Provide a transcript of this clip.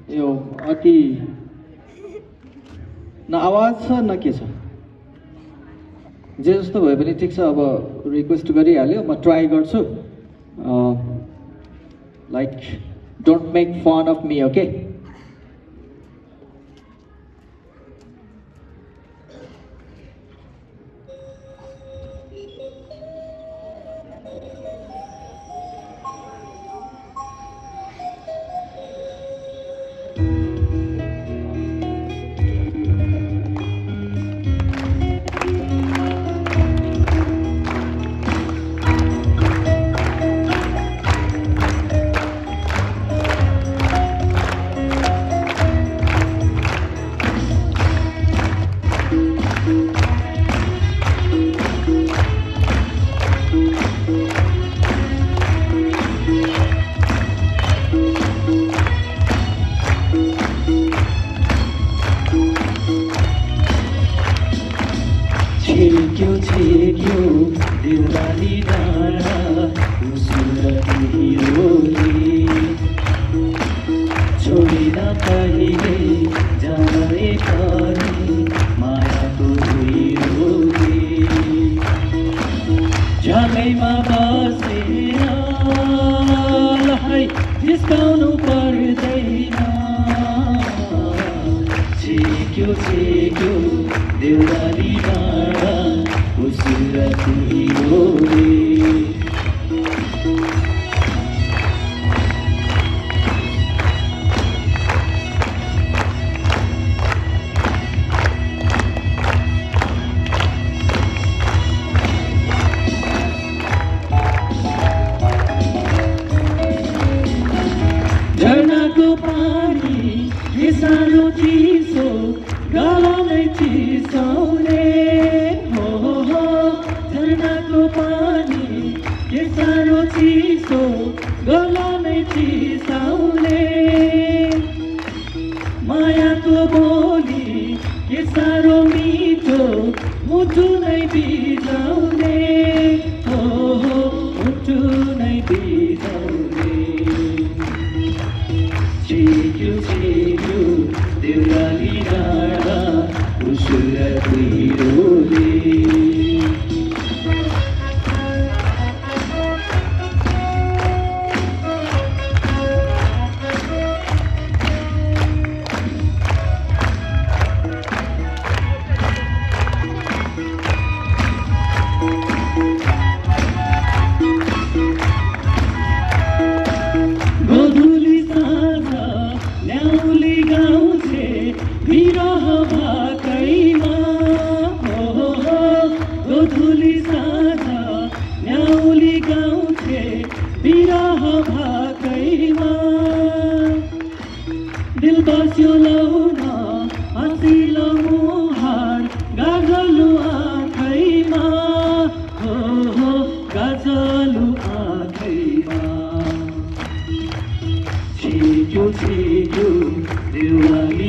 यो अति न आवाज छ न के छ जे जस्तो भए पनि ठिक छ अब रिक्वेस्ट गरिहाल्यो म ट्राई गर्छु like don't make fun of me okay छेक्यो दिलवाली डाँडा उसुरती हिरोले छोडिन कहिले जाने पनि मायाको हिरोले झ्यालैमा बसेर जिस्काउनु पर्दैन छेक्यो दिलवाली डाँडा उसुरती हिरोले झरनाको पानी के सानो चिसो गलामै चिसाउने हो झरनाको पानी के सानो चिसो गलामै चिसाउने मायाको बोली के साह्रो मिठो मुटु नै बिजाउने हो मुटु नै बिजाउने छेक्यो देउराली डाँडा उसुरती हिरोले गोधुली साँझ ल्याउली गाउँछे विरह भाकैमा हो गोधुली साँझ ल्याउली गाउँछे विरह भाकैमा दिल बस्यो लौन हँसिलो मुहार गाजलु आँखैमा हो गाजलु आँखैमा छेक्यो देउराली